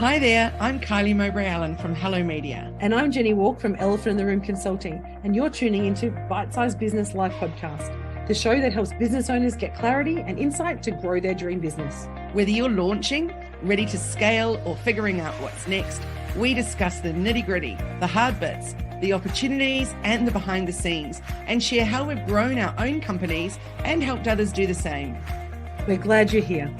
Hi there, I'm Kylie Mowbray-Allen from Hello Media. And I'm Jenny Walk from Elephant in the Room Consulting, and you're tuning into Bite-Sized Business Life Podcast, the show that helps business owners get clarity and insight to grow their dream business. Whether you're launching, ready to scale, or figuring out what's next, we discuss the nitty-gritty, the hard bits, the opportunities, and the behind the scenes, and share how we've grown our own companies and helped others do the same. We're glad you're here.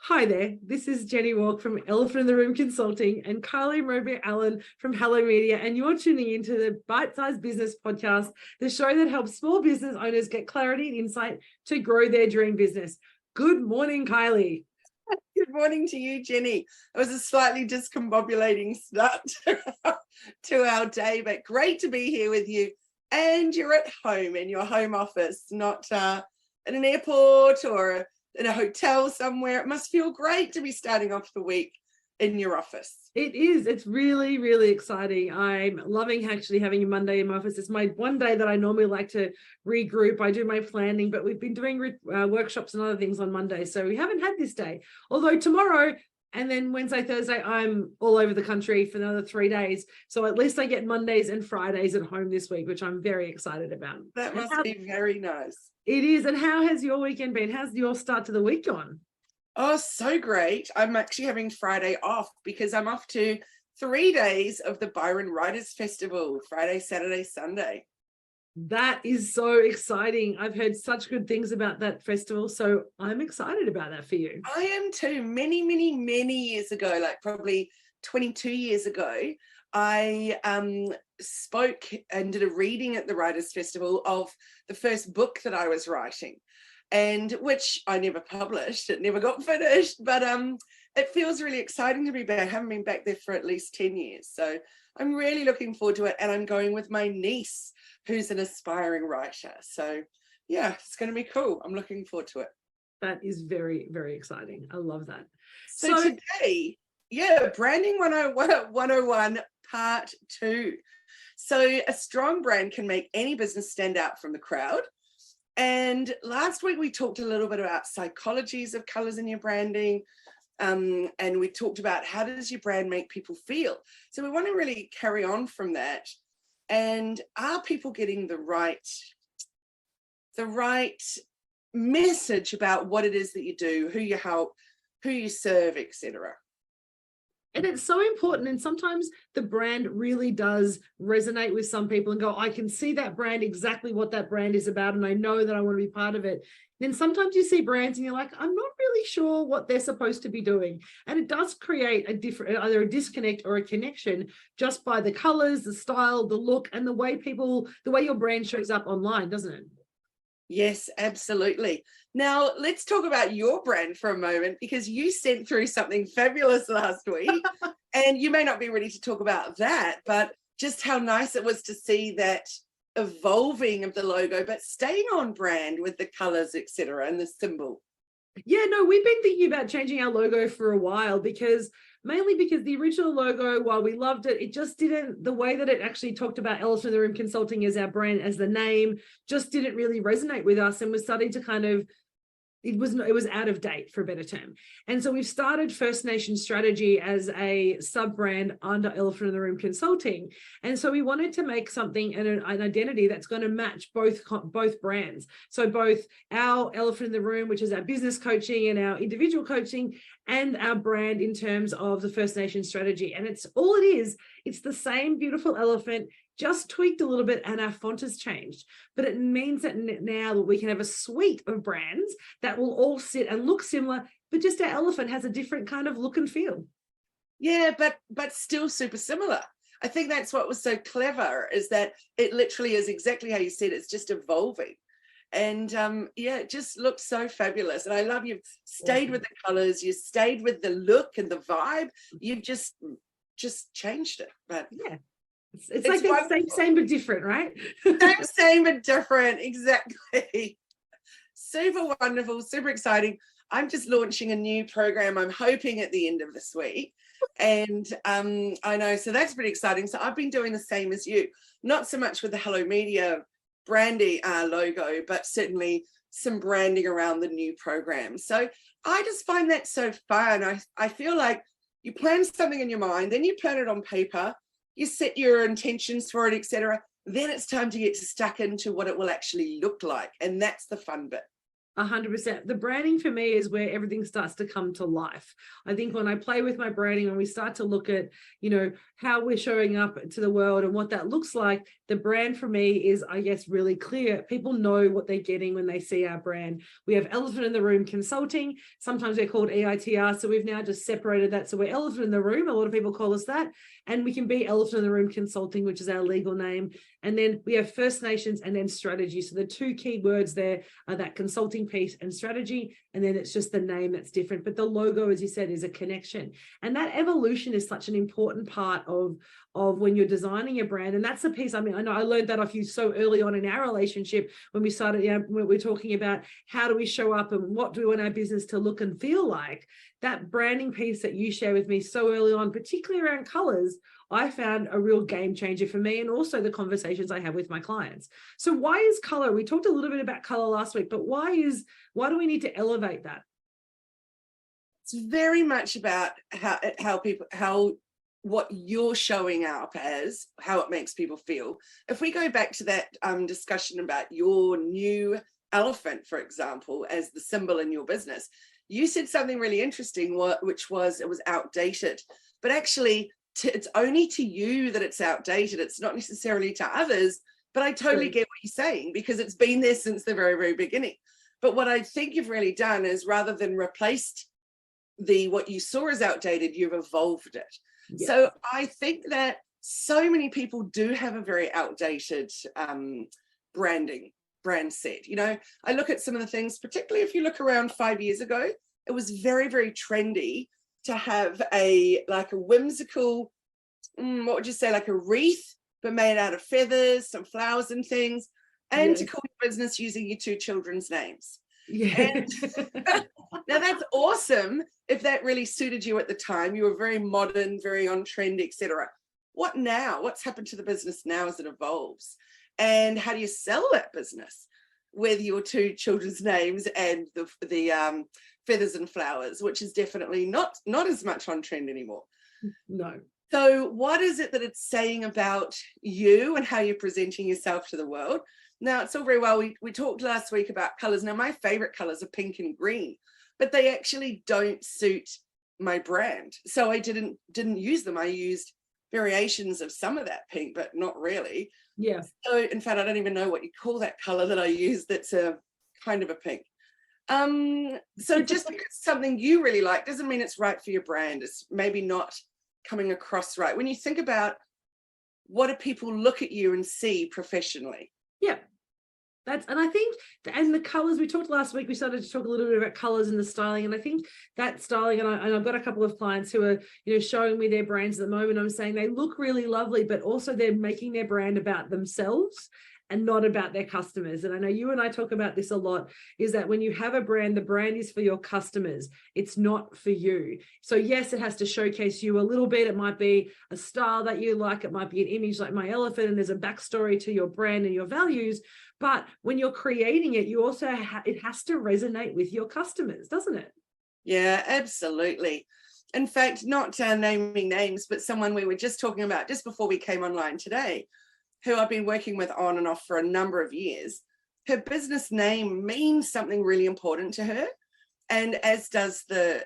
Hi there, this is Jenny Walk from Elephant in the Room Consulting and Kylie Mowbray-Allen from Hello Media, and you're tuning into the Bite-Sized Business Podcast, the show that helps small business owners get clarity and insight to grow their dream business. Good morning, Kylie. Good morning to you, Jenny. It was a slightly discombobulating start to our day, but great to be here with you. And you're at home in your home office, not in an airport or in a hotel somewhere. It must feel great to be starting off the week in your office. It is. It's really, really exciting. I'm loving actually having a Monday in my office. It's my one day that I normally like to regroup. I do my planning, but we've been doing workshops and other things on Monday, so we haven't had this day. Although tomorrow and then Wednesday, Thursday, I'm all over the country for another 3 days. So at least I get Mondays and Fridays at home this week, which I'm very excited about. That must be very nice. It is. And how has your weekend been? How's your start to the week gone? Oh, so great. I'm actually having Friday off because I'm off to 3 days of the Byron Writers Festival, Friday, Saturday, Sunday. That is so exciting. I've heard such good things about that festival, so I'm excited about that for you. I am too. Many, many, many years ago, like probably 22 years ago, I spoke and did a reading at the Writers Festival of the first book that I was writing, and which I never published. It never got finished, but it feels really exciting to be back. I haven't been back there for at least 10 years. So I'm really looking forward to it. And I'm going with my niece, who's an aspiring writer. So yeah, it's going to be cool. I'm looking forward to it. That is very, very exciting. I love that. So today, Branding 101 part 2. So a strong brand can make any business stand out from the crowd. And last week we talked a little bit about psychologies of colors in your branding. And we talked about how does your brand make people feel. So we want to really carry on from that. And are people getting the right message about what it is that you do, who you help, who you serve, etc. And it's so important. And sometimes the brand really does resonate with some people and go, I can see that brand, exactly what that brand is about. And I know that I want to be part of it. Then sometimes you see brands and you're like, I'm not really sure what they're supposed to be doing. And it does create a different, either a disconnect or a connection just by the colors, the style, the look, and the way your brand shows up online, doesn't it? Yes, absolutely. Now, let's talk about your brand for a moment, because you sent through something fabulous last week, and you may not be ready to talk about that, but just how nice it was to see that evolving of the logo, but staying on brand with the colors, etc., and the symbol. Yeah, no, we've been thinking about changing our logo for a while mainly because the original logo, while we loved it, it just didn't, the way that it actually talked about Elephant in the Room Consulting as our brand, as the name, just didn't really resonate with us, and was starting to kind of, it was out of date, for a better term. And so we've started First Nation Strategy as a sub-brand under Elephant in the Room Consulting. And so we wanted to make something and an identity that's going to match both brands. So both our Elephant in the Room, which is our business coaching and our individual coaching, and our brand in terms of the First Nation Strategy. And it's all it is. It's the same beautiful elephant, just tweaked a little bit, and our font has changed. But it means that now that we can have a suite of brands that will all sit and look similar, but just our elephant has a different kind of look and feel. Yeah, but still super similar. I think that's what was so clever, is that it literally is exactly how you said, it's just evolving. And it just looks so fabulous. And I love you've stayed with the colors, you stayed with the look and the vibe. You've just changed it. But yeah. It's like that same but different, right? same but different, exactly. Super wonderful, super exciting. I'm just launching a new program, I'm hoping at the end of this week. And I know, so that's pretty exciting. So I've been doing the same as you, not so much with the Hello Media brandy logo, but certainly some branding around the new program. So I just find that so fun. I feel like you plan something in your mind, then you plan it on paper, you set your intentions for it, etc. Then it's time to get stuck into what it will actually look like. And that's the fun bit. 100%. The branding for me is where everything starts to come to life. I think when I play with my branding, when we start to look at, how we're showing up to the world and what that looks like, the brand for me is, I guess, really clear. People know what they're getting when they see our brand. We have Elephant in the Room Consulting. Sometimes we're called EITR. So we've now just separated that. So we're Elephant in the Room. A lot of people call us that. And we can be Elephant in the Room Consulting, which is our legal name. And then we have First Nations and then strategy. So the two key words there are that consulting piece and strategy. And then it's just the name that's different. But the logo, as you said, is a connection. And that evolution is such an important part of when you're designing a brand. And that's the piece. I mean, I know I learned that off you so early on in our relationship when we started, when we're talking about how do we show up and what do we want our business to look and feel like. That branding piece that you share with me so early on, particularly around colors, I found a real game changer for me, and also the conversations I have with my clients. So why is color? We talked a little bit about color last week, but why do we need to elevate that? It's very much about what you're showing up as, how it makes people feel. If we go back to that discussion about your new elephant, for example, as the symbol in your business, you said something really interesting, which was it was outdated. But actually, it's only to you that it's outdated. It's not necessarily to others. But I totally get what you're saying, because it's been there since the very, very beginning. But what I think you've really done is, rather than replaced what you saw as outdated, you've evolved it. Yes. So I think that so many people do have a very outdated brand set. I look at some of the things, particularly if you look around 5 years ago, it was very, very trendy to have a whimsical, what would you say, like a wreath, but made out of feathers, some flowers and things, and to call your business using your two children's names. Yeah. Now that's awesome if that really suited you at the time. You were very modern, very on trend, etc. What now? What's happened to the business now as it evolves? And how do you sell that business with your two children's names and the feathers and flowers, which is definitely not as much on trend anymore? No. So what is it that it's saying about you and how you're presenting yourself to the world? Now, it's all very well. We talked last week about colors. Now, my favorite colors are pink and green, but they actually don't suit my brand. So I didn't use them. I used variations of some of that pink, but not really. Yeah. So in fact, I don't even know what you call that color that I use that's a kind of a pink. So just because something you really like doesn't mean it's right for your brand. It's maybe not coming across right. When you think about what do people look at you and see professionally? Yeah. And I think, and the colors, we talked last week, we started to talk a little bit about colors and the styling. And I think that styling, and I've got a couple of clients who are, showing me their brands at the moment. I'm saying they look really lovely, but also they're making their brand about themselves and not about their customers. And I know you and I talk about this a lot, is that when you have a brand, the brand is for your customers. It's not for you. So yes, it has to showcase you a little bit. It might be a style that you like. It might be an image like my elephant, and there's a backstory to your brand and your values. But when you're creating it, you also, it has to resonate with your customers, doesn't it? Yeah, absolutely. In fact, not naming names, but someone we were just talking about just before we came online today, who I've been working with on and off for a number of years. Her business name means something really important to her, and as does the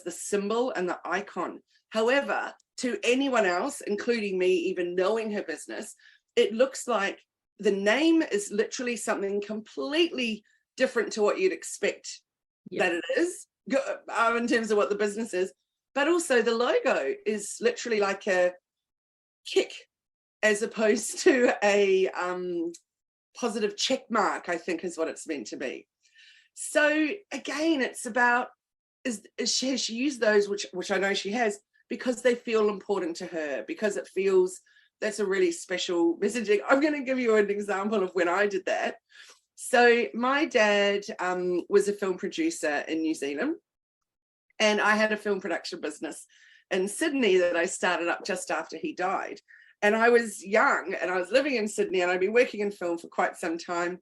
symbol and the icon. However, to anyone else, including me, even knowing her business, it looks like the name is literally something completely different to what you'd expect that it is, in terms of what the business is. But also the logo is literally like a kick, as opposed to a positive check mark, I think is what it's meant to be. So again, it's about, has she used those, which I know she has, because they feel important to her, because it feels that's a really special messaging. I'm going to give you an example of when I did that. So my dad was a film producer in New Zealand, and I had a film production business in Sydney that I started up just after he died. And I was young and I was living in Sydney, and I'd been working in film for quite some time.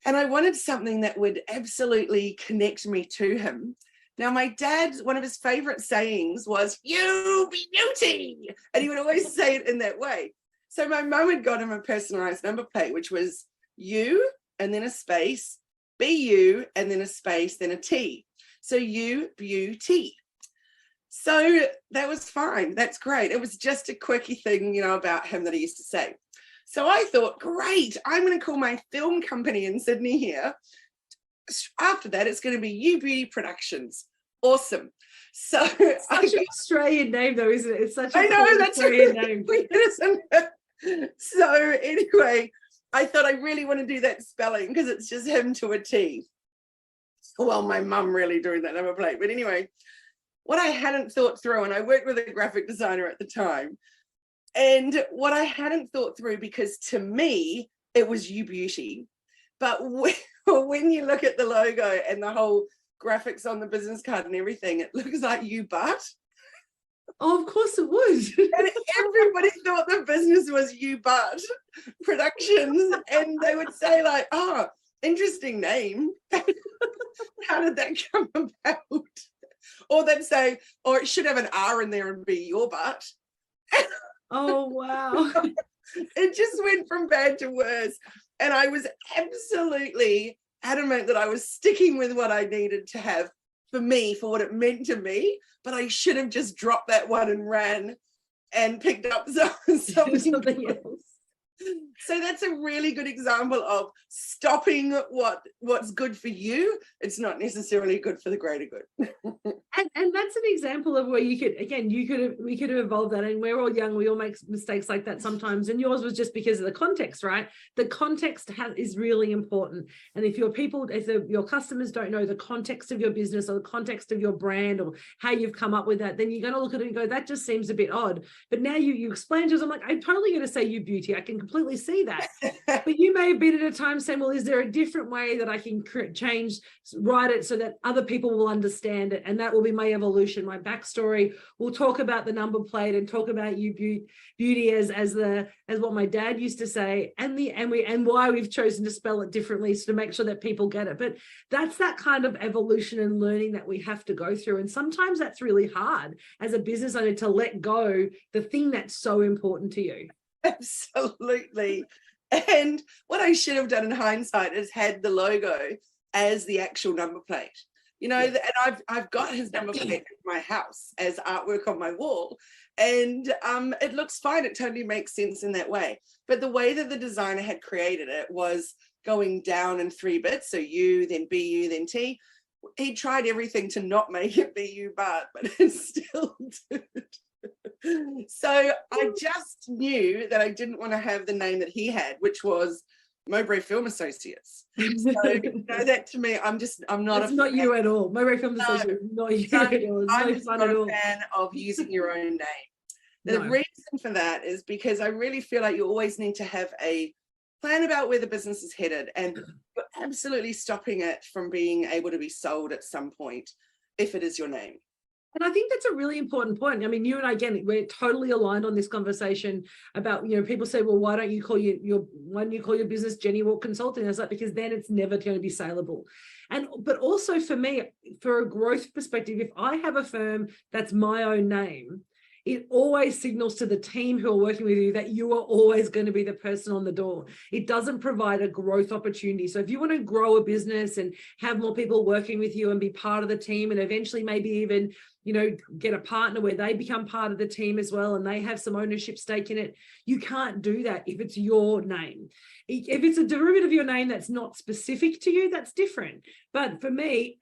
And I wanted something that would absolutely connect me to him. Now, my dad, one of his favorite sayings was, "You beauty." And he would always say it in that way. So my mum had got him a personalized number plate, which was you and then a space, BU and then a space, then a T. So you beauty. So that was fine. That's great. It was just a quirky thing, you know, about him that he used to say. So I thought, great, I'm going to call my film company in Sydney here. After that, it's going to be You Beauty Productions. Awesome. So It's such an Australian name, though, isn't it? It's such a I know, that's Australian name. weird, isn't it? So anyway, I thought I really want to do that spelling because it's just him to a T. Well, my mum really doing that number plate. But anyway, what I hadn't thought through, and I worked with a graphic designer at the time, and what I hadn't thought through, because to me, it was You Beauty. But when you look at the logo and the whole graphics on the business card and everything, it looks like You But. Oh, of course it would. And everybody thought the business was You But Productions. And they would say like, oh, interesting name. How did that come about? Or they'd say, or it should have an R in there and be Your Butt. Oh, wow. It just went from bad to worse. And I was absolutely adamant that I was sticking with what I needed to have for me, for what it meant to me. But I should have just dropped that one and ran and picked up something else. So that's a really good example of stopping what's good for you. It's not necessarily good for the greater good. And that's an example of where we could have evolved that. And we're all young, we all make mistakes like that sometimes. And yours was just because of the context, right? The context is really important. And if your customers don't know the context of your business or the context of your brand or how you've come up with that, then you're going to look at it and go, that just seems a bit odd. But now you explain to us, I'm like, I'm totally going to say You Beauty. I can completely see that. But you may have been at a time saying, well, is there a different way that I can write it so that other people will understand it? And that will be my evolution, my backstory. We'll talk about the number plate and talk about You Beauty as what my dad used to say, and why we've chosen to spell it differently, so to make sure that people get it. But that's that kind of evolution and learning that we have to go through. And sometimes that's really hard as a business owner to let go the thing that's so important to you. Absolutely. And what I should have done in hindsight is had the logo as the actual number plate. You know, yeah. And I've got his number plate in my house as artwork on my wall, and it looks fine. It totally makes sense in that way. But the way that the designer had created it was going down in 3 bits, so U, then BU, then T. He tried everything to not make it BU, but it still did. So I just knew that I didn't want to have the name that he had, which was Mowbray Film Associates. So, you know, that to me, I'm not. It's not you at all. Mowbray Film Associates, not you at all. I'm just not a fan of using your own name. The reason for that is because I really feel like you always need to have a plan about where the business is headed, and you're absolutely stopping it from being able to be sold at some point if it is your name. And I think that's a really important point. I mean, you and I, again, we're totally aligned on this conversation about, you know, people say, well, why don't you call your business Jenny Walk Consulting? And it's like, because then it's never going to be saleable. But also for me, for a growth perspective, if I have a firm that's my own name, it always signals to the team who are working with you that you are always going to be the person on the door. It doesn't provide a growth opportunity. So if you want to grow a business and have more people working with you and be part of the team, and eventually maybe even, you know, get a partner where they become part of the team as well and they have some ownership stake in it, you can't do that if it's your name. If it's a derivative of your name that's not specific to you, that's different. But for me,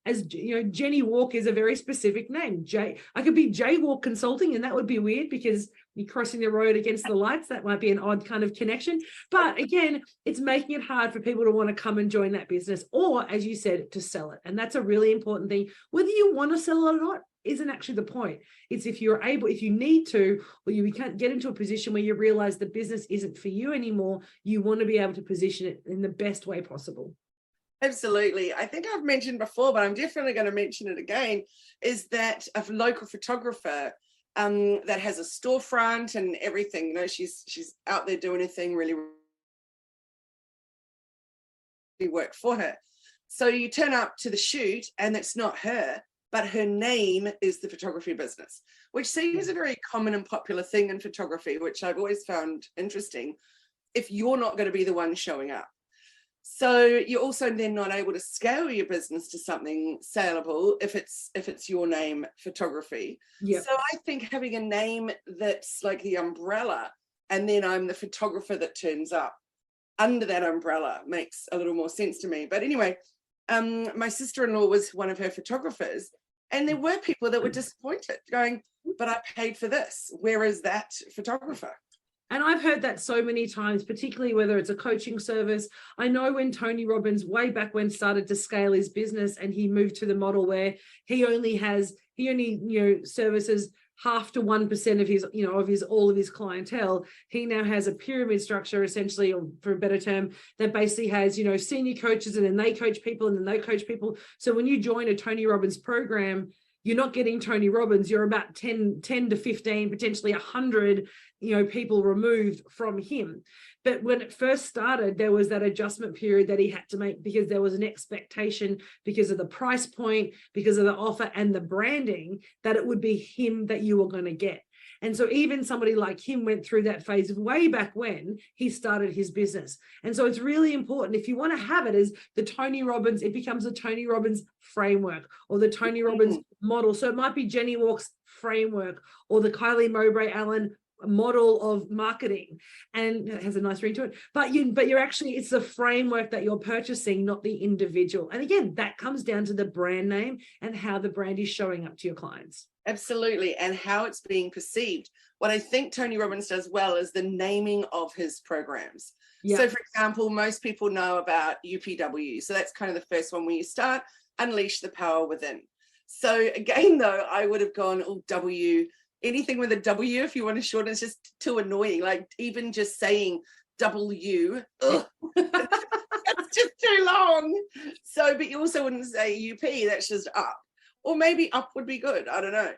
as you know, Jenny Walk is a very specific name. I could be J Walk Consulting, and that would be weird because you're crossing the road against the lights. That might be an odd kind of connection. But again, it's making it hard for people to want to come and join that business, or as you said, to sell it. And that's a really important thing. Whether you want to sell it or not isn't actually the point. It's if you need to, or you can't get into a position where you realize the business isn't for you anymore, you want to be able to position it in the best way possible. Absolutely. I think I've mentioned before, but I'm definitely going to mention it again, is that a local photographer that has a storefront and everything, you know, she's out there doing her thing really work for her. So you turn up to the shoot and it's not her, but her name is the photography business, which seems a very common and popular thing in photography, which I've always found interesting, if you're not going to be the one showing up. So you're also then not able to scale your business to something saleable if it's your name, photography. Yep. So I think having a name that's like the umbrella, and then I'm the photographer that turns up under that umbrella, makes a little more sense to me. But anyway, my sister-in-law was one of her photographers, and there were people that were disappointed, going, but I paid for this. Where is that photographer? And I've heard that so many times, particularly whether it's a coaching service. I know when Tony Robbins, way back when, started to scale his business, and he moved to the model where he only services half to 1% of his, all of his clientele. He now has a pyramid structure, essentially, or for a better term, that basically has, senior coaches, and then they coach people, and then they coach people. So when you join a Tony Robbins program, you're not getting Tony Robbins, you're about 10 to 15, potentially 100, people removed from him. But when it first started, there was that adjustment period that he had to make, because there was an expectation, because of the price point, because of the offer and the branding, that it would be him that you were going to get. And so even somebody like him went through that phase of way back when he started his business. And so it's really important, if you want to have it as the Tony Robbins, it becomes the Tony Robbins framework or the Tony Robbins model. So it might be Jenny Walk's framework or the Kylie Mowbray Allen model of marketing, and it has a nice ring to it, but you're actually, it's the framework that you're purchasing, not the individual. And again, that comes down to the brand name and how the brand is showing up to your clients. Absolutely. And how it's being perceived. What I think Tony Robbins does well is the naming of his programs. Yeah. So for example, most people know about UPW. So that's kind of the first one where you start, unleash the power within. So again, though, I would have gone, W, anything with a W, if you want to shorten, it's just too annoying. Like even just saying W, that's just too long. So, but you also wouldn't say UP, that's just up. Or maybe up would be good, I don't know.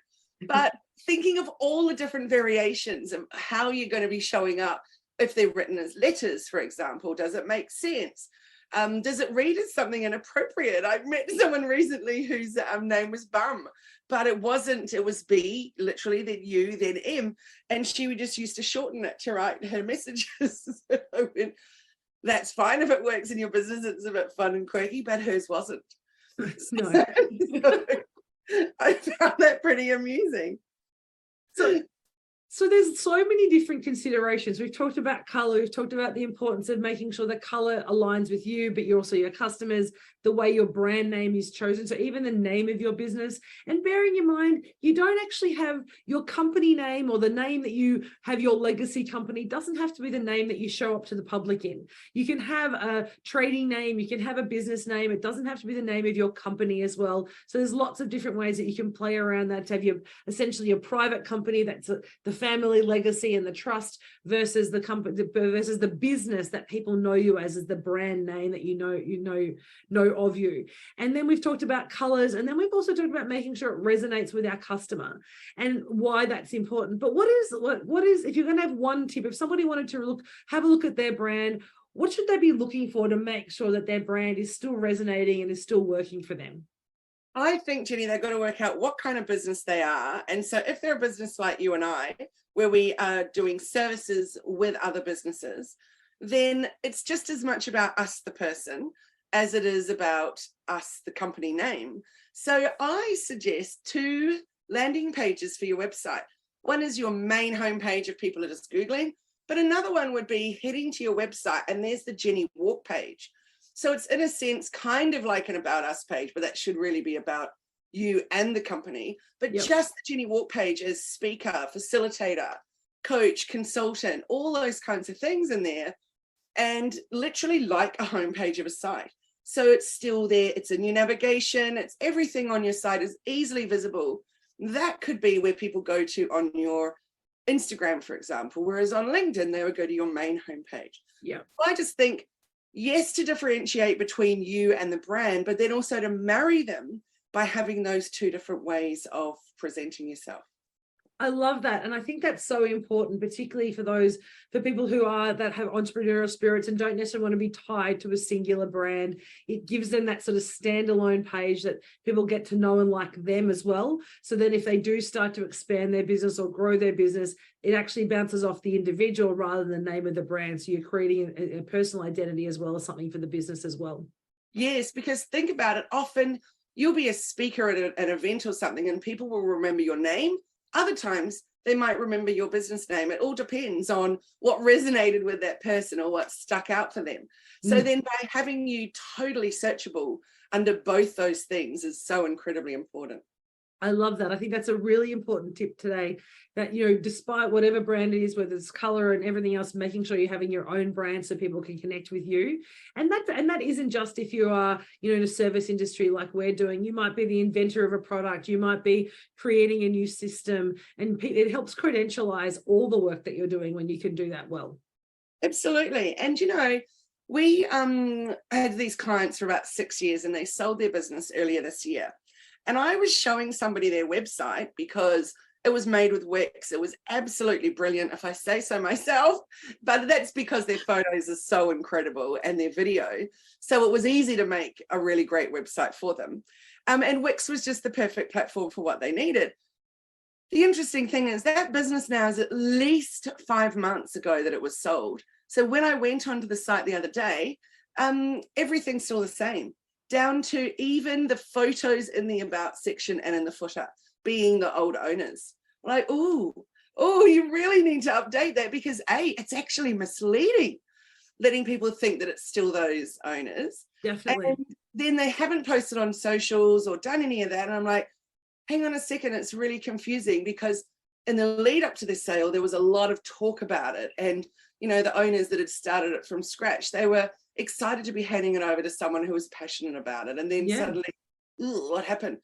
But thinking of all the different variations of how you're going to be showing up, if they're written as letters, for example, does it make sense? Does it read as something inappropriate? I met someone recently whose name was Bum, but it wasn't, it was B, literally, then U, then M, and she just used to shorten it to write her messages. That's fine if it works in your business, it's a bit fun and quirky, but hers wasn't. No. So I found that pretty amusing. So there's so many different considerations. We've talked about color. We've talked about the importance of making sure the color aligns with you, but you're also your customers, the way your brand name is chosen. So even the name of your business, and bearing in mind, you don't actually have your company name, or the name that you have, your legacy company doesn't have to be the name that you show up to the public in. You can have a trading name, you can have a business name. It doesn't have to be the name of your company as well. So there's lots of different ways that you can play around that to have your, essentially your private company, that's the family legacy and the trust, versus the company, versus the business that people know you as the brand name that you know of you. And then we've talked about colors, and then we've also talked about making sure it resonates with our customer and why that's important. But what is if you're going to have one tip, if somebody wanted to have a look at their brand, what should they be looking for to make sure that their brand is still resonating and is still working for them? I think, Jenny, they've got to work out what kind of business they are. And so if they're a business like you and I, where we are doing services with other businesses, then it's just as much about us, the person, as it is about us, the company name. So I suggest 2 landing pages for your website. One is your main homepage if people are just Googling, but another one would be heading to your website, and there's the Jenny Walk page. So it's in a sense kind of like an About Us page, but that should really be about you and the company. But Yep. Just the Jenny Walk page as speaker, facilitator, coach, consultant, all those kinds of things in there, and literally like a homepage of a site. So it's still there. It's in your navigation. It's everything on your site is easily visible. That could be where people go to on your Instagram, for example, whereas on LinkedIn, they would go to your main homepage. Yeah. I just think, yes, to differentiate between you and the brand, but then also to marry them by having those 2 different ways of presenting yourself. I love that. And I think that's so important, particularly for people that have entrepreneurial spirits and don't necessarily want to be tied to a singular brand. It gives them that sort of standalone page that people get to know and like them as well. So then if they do start to expand their business or grow their business, it actually bounces off the individual rather than the name of the brand. So you're creating a personal identity as well as something for the business as well. Yes, because think about it. Often you'll be a speaker at an event or something and people will remember your name. Other times they might remember your business name. It all depends on what resonated with that person or what stuck out for them. So then by having you totally searchable under both those things is so incredibly important. I love that. I think that's a really important tip today, that, despite whatever brand it is, whether it's color and everything else, making sure you're having your own brand so people can connect with you. And that isn't just if you are, in a service industry like we're doing. You might be the inventor of a product. You might be creating a new system, and it helps credentialize all the work that you're doing when you can do that well. Absolutely. And, we had these clients for about 6 years and they sold their business earlier this year. And I was showing somebody their website because it was made with Wix. It was absolutely brilliant, if I say so myself, but that's because their photos are so incredible and their video. So it was easy to make a really great website for them. And Wix was just the perfect platform for what they needed. The interesting thing is that business now is at least 5 months ago that it was sold. So when I went onto the site the other day, everything's still the same, down to even the photos in the about section and in the footer being the old owners. Like, oh, you really need to update that because it's actually misleading, letting people think that it's still those owners. Definitely. And then they haven't posted on socials or done any of that. And I'm like, hang on a second, it's really confusing because in the lead up to this sale, there was a lot of talk about it. And, the owners that had started it from scratch, they were excited to be handing it over to someone who was passionate about it. And then suddenly, what happened?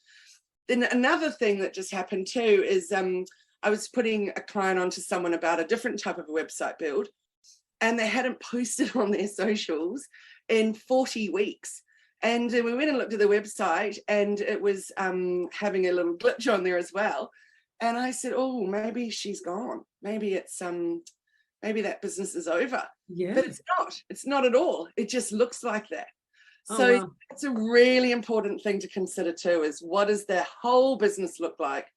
Then another thing that just happened too is I was putting a client onto someone about a different type of a website build, and they hadn't posted on their socials in 40 weeks. And we went and looked at the website and it was having a little glitch on there as well. And I said, oh, maybe she's gone. Maybe it's maybe that business is over. Yeah. But it's not at all. It just looks like that. Oh, So wow. it's a really important thing to consider too, is what does their whole business look like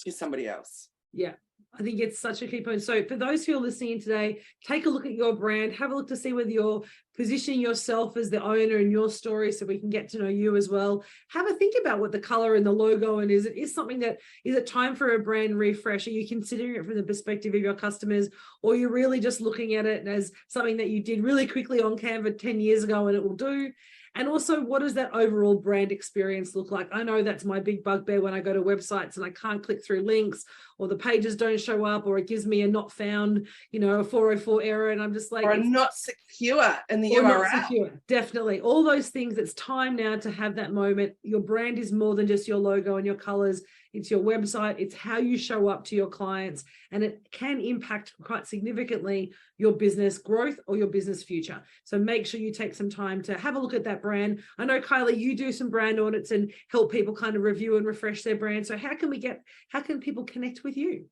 to somebody else? Yeah, I think it's such a key point. So for those who are listening today, take a look at your brand, have a look to see whether you're positioning yourself as the owner in your story so we can get to know you as well. Have a think about what the color and the logo and is it time for a brand refresh? Are you considering it from the perspective of your customers, or you're really just looking at it as something that you did really quickly on Canva 10 years ago and it will do? And also, what does that overall brand experience look like? I know that's my big bugbear when I go to websites and I can't click through links, or the pages don't show up, or it gives me a not found, a 404 error. And I'm just like, or not secure in the or URL. not secure. Definitely. All those things. It's time now to have that moment. Your brand is more than just your logo and your colors. It's your website. It's how you show up to your clients, and it can impact quite significantly your business growth or your business future. So make sure you take some time to have a look at that brand. I know, Kylie, you do some brand audits and help people kind of review and refresh their brand. So how can people connect with you?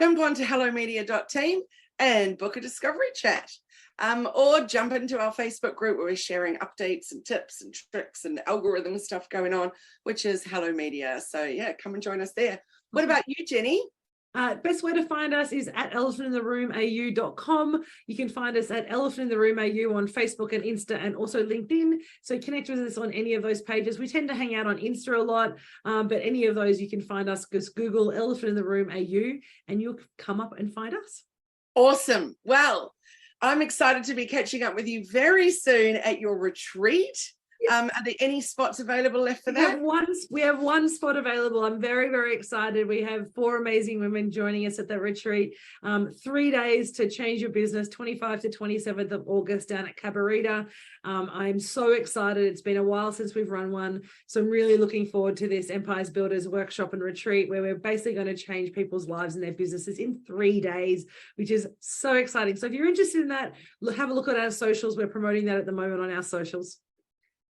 Jump on to hellomedia.team and book a discovery chat. Or jump into our Facebook group where we're sharing updates and tips and tricks and algorithm stuff going on, which is Hello Media. So come and join us there. What about you, Jenny? Best way to find us is at elephantintheroomau.com. You can find us at elephantintheroomau on Facebook and Insta, and also LinkedIn. So connect with us on any of those pages. We tend to hang out on Insta a lot, but any of those you can find us. Just Google Elephant in the Room AU and you'll come up and find us. Awesome. Well, I'm excited to be catching up with you very soon at your retreat. Are there any spots available left for that? We have one spot available. I'm very, very excited. We have 4 amazing women joining us at the retreat. 3 days to change your business, 25 to 27th of August down at Cabarita. I'm so excited. It's been a while since we've run one. So I'm really looking forward to this Empires Builders workshop and retreat, where we're basically going to change people's lives and their businesses in 3 days, which is so exciting. So if you're interested in that, have a look at our socials. We're promoting that at the moment on our socials.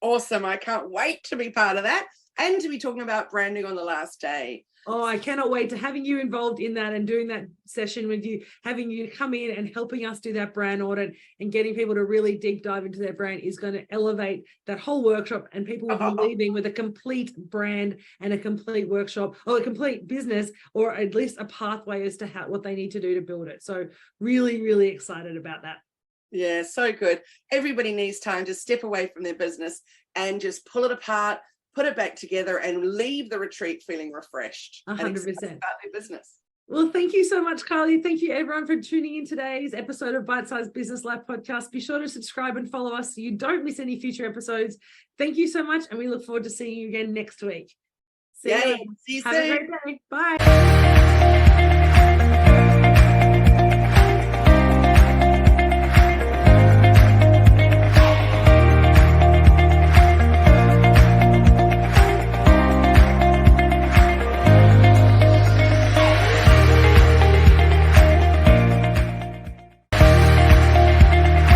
Awesome. I can't wait to be part of that and to be talking about branding on the last day. Oh, I cannot wait to having you involved in that and doing that session with you, having you come in and helping us do that brand audit and getting people to really deep dive into their brand is going to elevate that whole workshop, and people will be leaving with a complete brand and a complete workshop or a complete business, or at least a pathway as to what they need to do to build it. So really, really excited about that. Yeah, so good. Everybody needs time to step away from their business and just pull it apart, put it back together, and leave the retreat feeling refreshed 100% and excited about their business. Well, thank you so much, Carly. Thank you, everyone, for tuning in today's episode of Bite Size Business Life Podcast. Be sure to subscribe and follow us so you don't miss any future episodes. Thank you so much, and we look forward to seeing you again next week. See you Have soon. a great day. Bye.